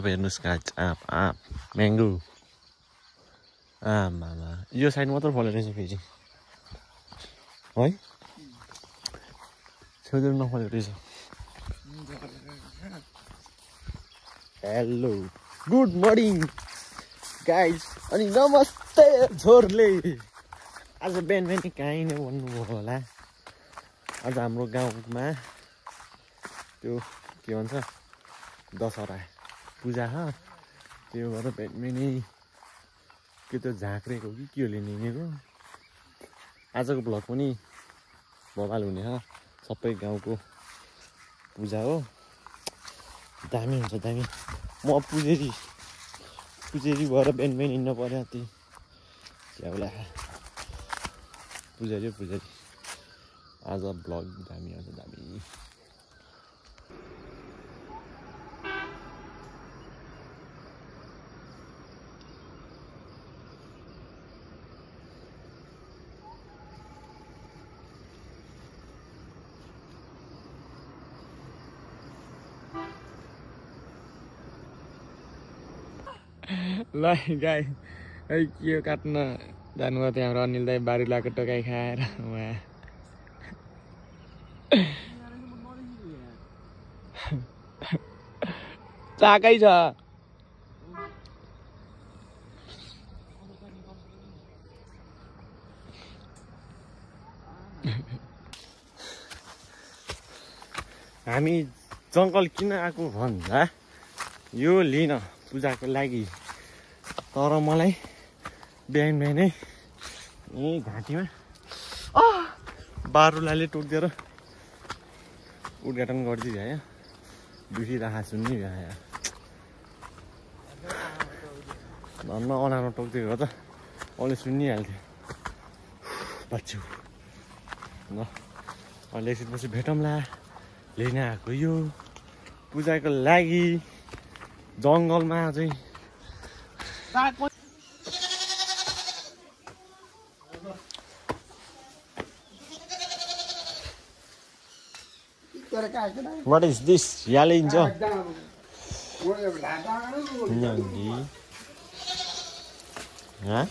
हेर्नुहोस् गाइस आँप म्याङ्गो आमामा यो साइड मात्र फलेको रहेछ फेरि है छेउतिर नफलेको रहेछ हेलो गुड मर्निङ गाइस अनि नमस्ते छोरले आज बिहान बिहान कहीँ नै भन्नुभयो होला आज हाम्रो गाउँमा त्यो के भन्छ दशहरा पूजा छ त्यो भएर बिहान बिहानै के त्यो झाँक्रेको कि के हो लिनेको आजको भ्लग पनि भवाल हुने छ सबै गाउँको पूजा हो दामी हुन्छ दामी म पुजेरी भएर बिहान बिहान हिँड्न पर्यो त्यही च्याउला पुजारी आज भ्लग दामी आउँछ दामी ल गाई के काट्न जानुभयो त्यहाँबाट अनिल दाई बारी लगाएको टोकाइ खाएर उहाँ चाकै छ हामी जङ्गल किन आएको भन्दा यो लिन पूजाको लागि तर मलाई बिहान बिहानै यही घाँटीमा बारुलाले टोकिदिएर उद्घाटन गरिदियो भ्यायो दुखिरहेको छु नि भ्यायो धन्न अनारमा टोकिदिएको त अहिले सुनिहाल्थ्यो बच्चु ल अहिले एकछिनपछि भेटौँला लिन आएको यो पूजाको लागि जङ्गलमा चाहिँ What is this? Yale injo. Nyanggi. Hah?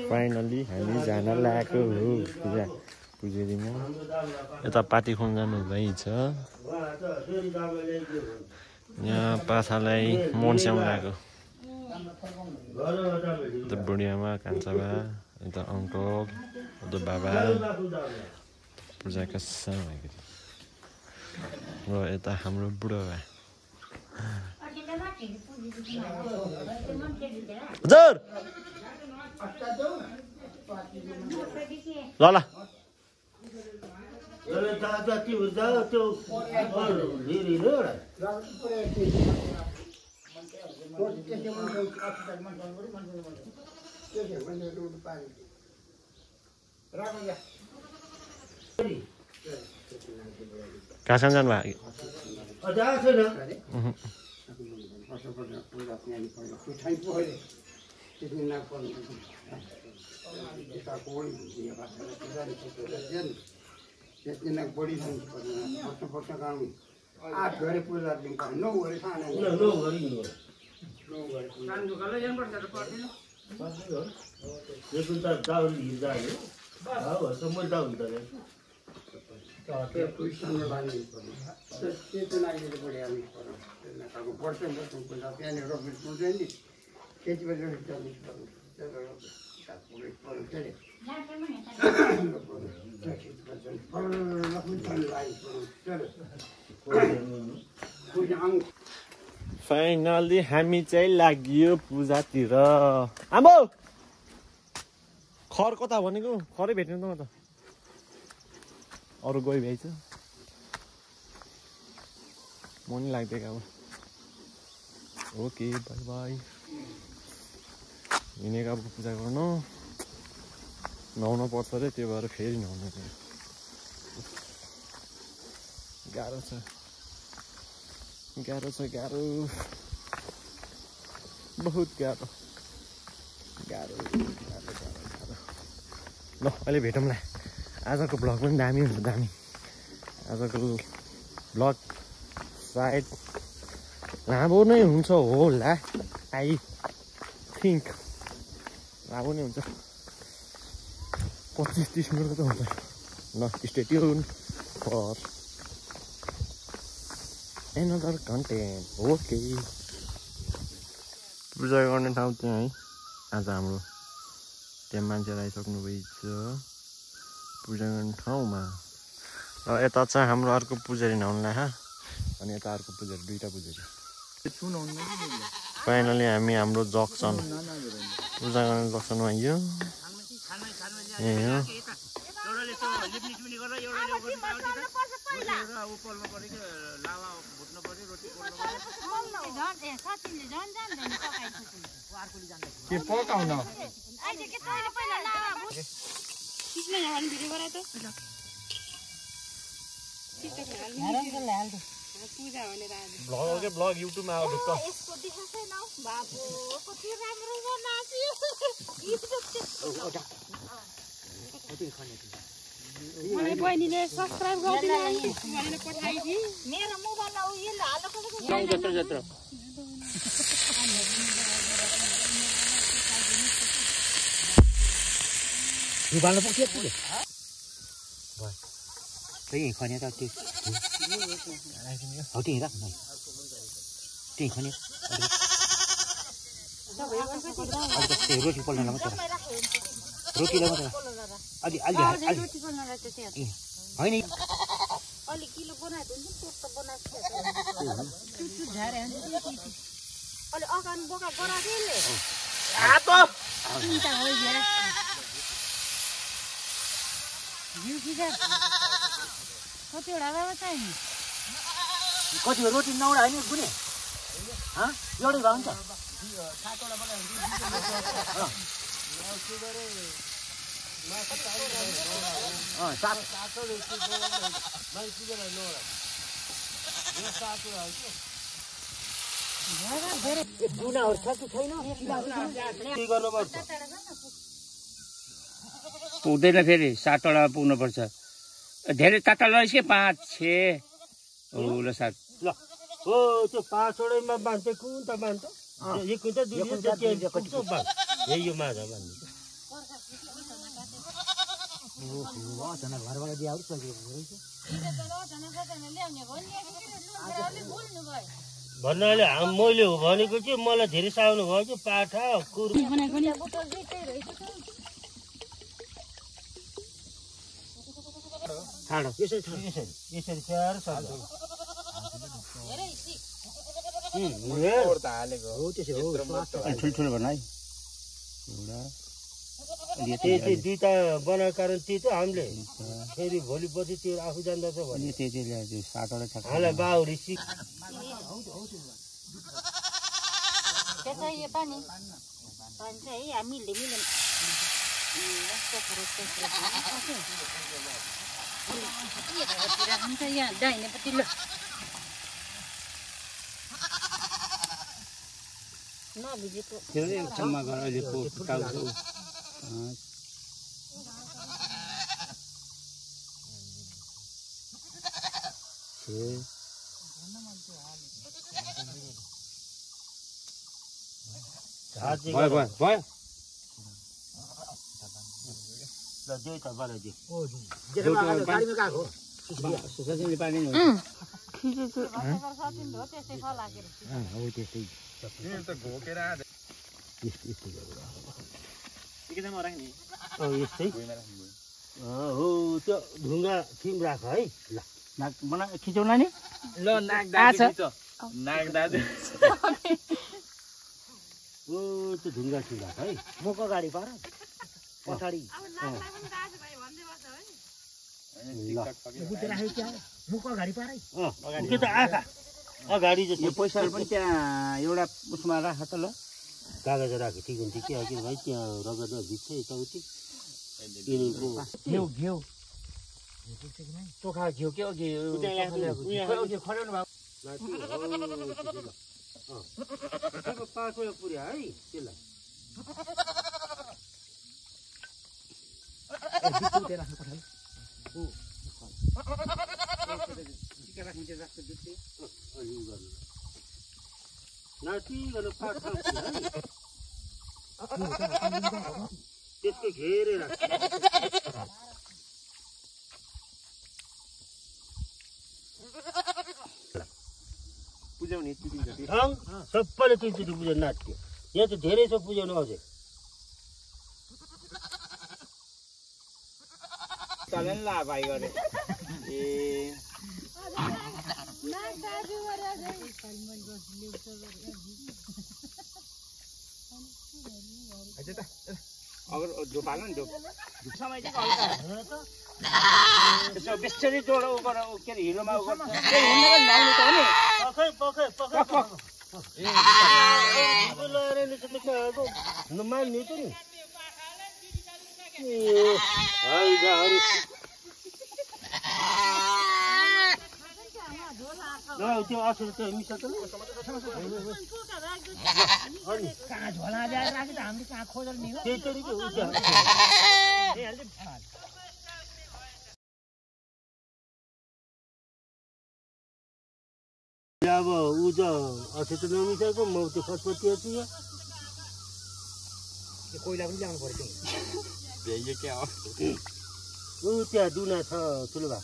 Finally, हामी जान लागेको हो पुजेरीमा यता पाटी खुवाउन जानु भइछ यहाँ पाछालाई मोनस्याउन लागेको त बुढियामा कान्छाबा यता अङ्कल उता बाबा पूजाका सामाग्री र यता हाम्रो बुढो बा हजुर ल ल कहाँसम्म जानु भयो फाइनली हामी चाहिँ लाग्यो पूजातिर आम्बो खर कता भनेको खरै भेट्नु त म त अरू गइ भ्याइछ म नि लाग्दिएको अब ओके बाई बाई हिँडेको अब पूजा गर्नु नुहाउन पर्छ अरे त्यो भएर फेरि नुहाउनु पर्यो गाह्रो छ बहुत गाह्रो ल अहिले भेटौँला आजको भ्लग पनि दामी हुन्छ दामी आजको भ्लग सायद लामो नै हुन्छ होला आई थिङ्क लामो नै हुन्छ 25-30 मिनटको त हुन्छ ल stay tuned for another content okay पूजा गर्ने ठाउँ त्यहाँ है आज हाम्रो त्यहाँ मान्छेहरू आइसक्नु भएछ पूजा गर्ने ठाउँमा र यता चाहिँ हाम्रो अर्को पुजारी नहुन्ला अनि यता अर्को पुजारी दुईटा पुजारी फाइनली हामी हाम्रो जक्सन पूजा गर्ने जक्सनमा आइयो ए हो के पकाउन ब्लग युट्युबमा आउँछ मलाई बहिनीले सब्स्क्राइब गरिदिनु भनेर पठाइ थी मेरो मोबाइलमा उयो हाल्नु जत्रो जत्रो दुबाल्नु पर्छ के त्यही खने त त्यो हो त्यही राख न त्यही खने रोटी पोल्न मात्र रोटीलाई मात्र अलि अलि रोटी बनाएर त त्यहाँ होइन अलि किलो बनाएको हुन्छ नि त्यो त बनाएको चुट झारे अलि अगान बोका गराकेले आतो चिन्ता हो यार यु किजा कतिवटा बाबा चाहियो कति रोटी नौडा होइन गुने एउटै भयो नि त पुग्दैन फेरि 7 वटा पुग्नुपर्छ धेरै टाटा रहेछ के 5 6 ल 7 ल हो त्यो 5 वटैमा बाँध्दै कुन त बाँध्छ एक कुन त दुई कुन बाँध्छ यही यो माछा बाँध्नु घरबाट दियाहरू भन्नाले मैले हो भनेको चाहिँ मलाई धेरै साउनु भयो कि पाठा कुर ठाडो यसरी स्याहार सक्छ ठुल्ठुलो भन है त्यही दुईटा बनाएको कारण त्यही त हामीले फेरि भोलिपछि त्यो आफू जान्दछ भने त्यही 7 वटा छ हामीलाई बाहुरी सिक यो पानी भन्छ है हामीले मिल्दैन राख्नु त यहाँ दाहिनेपट्टि ल नभिजेको एक चम्मा गरेर अहिले फुटाउँछु भयो ल दुई त बनाइदियो सजिलै पानी नि यस्तै हो त्यो ढुङ्गा थिम राख है ल नाक बना खिचाउला नि ल नाक दाजु नाक दाजु ओ त्यो ढुङ्गा थिम राख है मुख अगाडि पार पछाडि मुख अगाडि पारै के त आँखा अगाडि यो जस्तो पैसाहरू पनि त्यहाँ एउटा उसमा राख त ल कागज राख्यो ठिक हुन्थ्यो कि अघि भाइ त्यहाँ रगतमा भिज्छ यताउति घिउ घिउ चोखा घिउ के अघि खराउनु भएको 5 वटा पुर्या है त्यसलाई नाचिकन पात खाउँछ है त्यसको घेरेर पुजाउने सबैले तिनचोटि पुजाउनु नाच्थ्यो यहाँ चाहिँ धेरै छ पुजाउनु अझै चलन ला भाइ गरे ए अगर धुपाल नि धुप समय चाहिँ हल्का यसो बिस्तारै जोडो उ गर के अरे हिरोमा उ गर्छ हिँड्नको नाउनु त हो नि पखै नमान्ने त नि त्यो असर त मिसा त कहाँ झोला ल्याएर राखे त हामीले कहाँ खोजेर नि हो त्यही तरिकै हो अब ऊ त अझै त नमिसाएको म त्यो सस्पति त्यो कोइला पनि ल्याउनु पर्यो भ्याइयो क्या हो ऊ त्यहाँ दुना छ ठुलो भा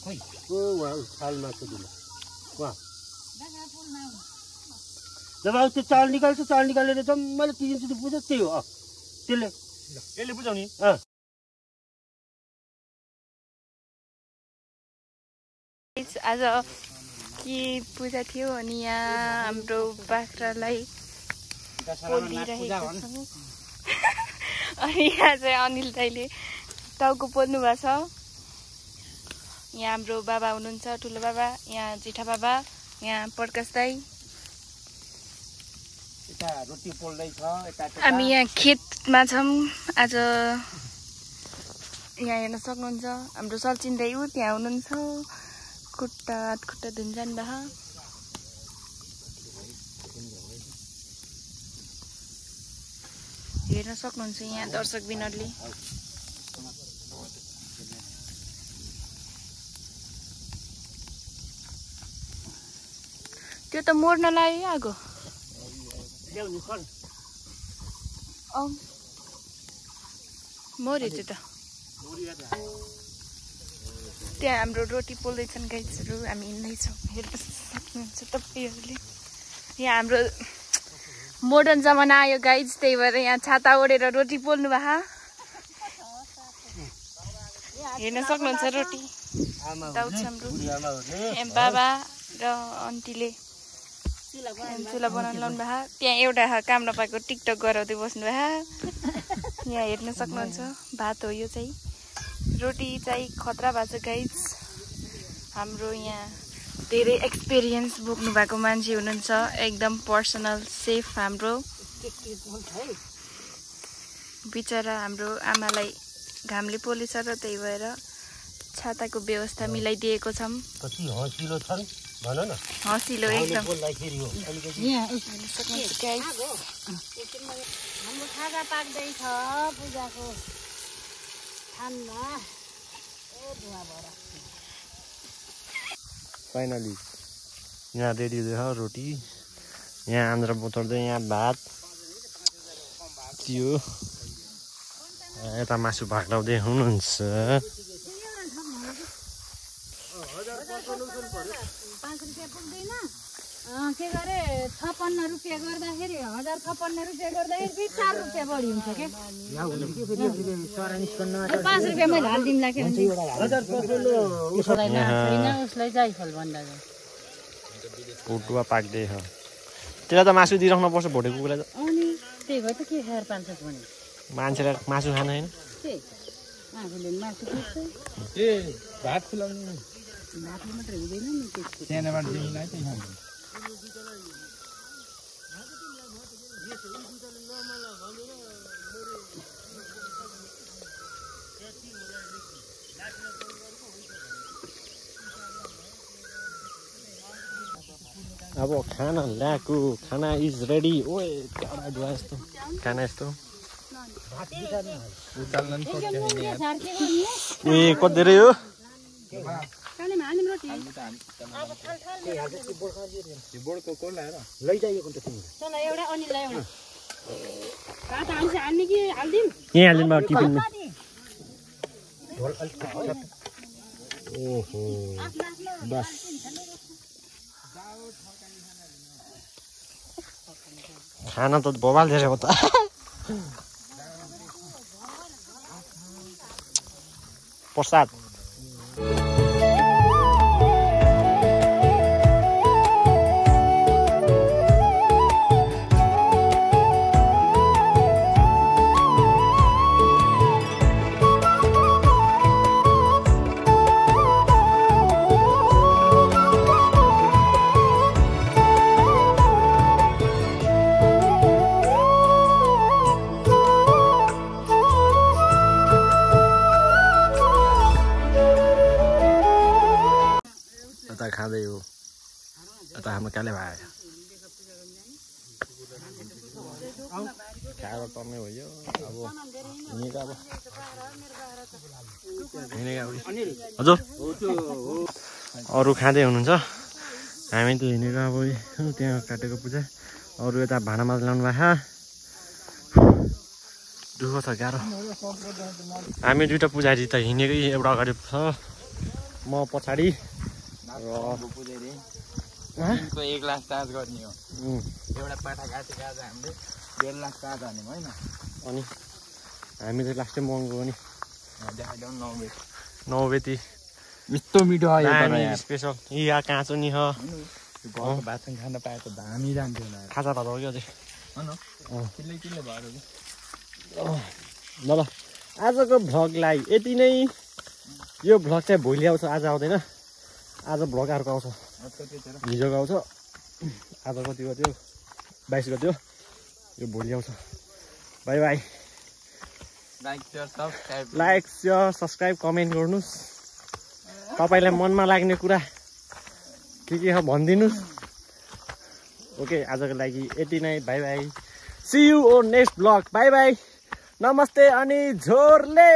खोइ ओ उहाँ छालमा छ दुना उहाँ जब अब त्यो चाल निकाल्छ चाल निकालेर जम्माले तिनचोटि पुज्छ त्यही हो त्यसले यसले बुझाउने आज के पूजा थियो अनि यहाँ हाम्रो बाख्रालाई पोलिरहेको छौँ अनि यहाँ चाहिँ अनिल दाइले टाउको पोल्नु भएको छ यहाँ हाम्रो बाबा हुनुहुन्छ ठुलो बाबा यहाँ जेठा बाबा यहाँ प्रकाश दाइ रोटी पोल्दैछ हामी यहाँ खेतमा छौँ आज यहाँ हेर्न सक्नुहुन्छ हाम्रो सचिन दाइ ऊ त्यहाँ हुनुहुन्छ खुट्टा धुन्छन् बहा हेर्न सक्नुहुन्छ यहाँ दर्शक बिनरले त्यो त मोड्न लाग्यो आगो मोर्यो त्यो त त्यहाँ हाम्रो रोटी पोल्दैछन् गाइजहरू हामी हिँड्दैछौँ हेर्न सक्नुहुन्छ तपाईँहरूले यहाँ हाम्रो मोडर्न जमाना आयो गाइज त्यही भएर यहाँ छाता ओढेर रोटी पोल्नु भयो हेर्न सक्नुहुन्छ रोटी दाउछ हाम्रो बाबा र आन्टीले चुला बनाउनु लाउनु भयो त्यहाँ एउटा काम नपाएको टिकटक गराउँदै बस्नु भयो यहाँ हेर्न सक्नुहुन्छ भात हो यो चाहिँ रोटी चाहिँ खतरा भएको छ गाइज हाम्रो यहाँ धेरै एक्सपिरियन्स बोक्नु भएको मान्छे हुनुहुन्छ एकदम पर्सनल सेफ हाम्रो बिचरा हाम्रो आमालाई घामले पोलेछ र त्यही भएर छाताको व्यवस्था मिलाइदिएको छौँ हँसिलो एकदम हाम्रो खाजा पाक्दैछ पूजाको फाइनली यहाँ रेडी हुँदैछ रोटी यहाँ आन्द्रा बोतर्दै यहाँ भात त्यो यता मासु भाग्लाउँदै हुनुहुन्छ 5 रुपियाँ पुग्दैन के गरे 56 रुपियाँ गर्दाखेरि 1056 रुपियाँ गर्दाखेरि 4 रुपियाँ बढी हुन्छ के 5 रुपियाँ मैले हालिदिउँला के उसलाई जाइफल भन्दा पोटुवा पाक्दैछ त्यसलाई त मासु दिइराख्नु पर्छ भोटे कुकुरलाई त अनि त्यही भएर त के खाएर पाल्छ भने मान्छेलाई मासु खानु होइन आफूले मासु खान्छ ए भात खुलाउनु भातले मात्रै हुँदैन नि त्यसको सानोबाट दिनलाई त्यही खान्छ अब खाना ल्याएको खाना इज रेडी ओए काडा डुवा यस्तो खाना यस्तो उचाल्न नि सक्छ ए कति धेरै हो कालीमा हाल्दिम रोटी बोर्डको को ल्याएर लैजाइएको त तिमी चल एउटा अनिललाई एउटा भात हाल्छ हाल्ने कि हाल्दिम यहीँ हालिदिनु भयो टिफिनमा ओहो बस खाना त बवाल धेरै हो त प्रसाद यता खाँदै हो यता हाम्रो काले भाइ खाएर पर्ने भयो अब हिँडेको अब हजुर अरू खाँदै हुनुहुन्छ हामी त हिँडेको अब त्यहाँ काटेको पूजा अरू यता भाँडा माझ ल्याउनु भएको दुःख छ गाह्रो हामी दुइटा पुजारी त हिँडेकै एउटा अगाडि छ म पछाडि एक लाख चार्ज गर्ने हो एउटा पाठा काटेको आज हामीले 1.5 लाख चार्ज हाल्ने होइन अनि हामी त लास्टै महँगो हो नि देखाइदेऊ 9 बेती यस्तो मिठो आयो तर यहाँ स्पेसल यहाँ काँचो नि हो घरको भातसँग खान पाए त धामी जान्थ्यो होला खाजा भात हो कि अझै किल्ले भएर ल ल आजको भ्लगलाई यति नै यो भ्लग चाहिँ भोलि आउँछ आज आउँदैन आज भ्लग अर्को आउँछ हिजोको आउँछ आज कति गयो 22 गयो यो भोलि आउँछ by by like share subscribe comment गर्नुहोस् तपाईँलाई मनमा लाग्ने कुरा के छ भनिदिनुहोस् ओके आजको लागि यति नै bye bye see you on next vlog bye bye नमस्ते अनि झोरले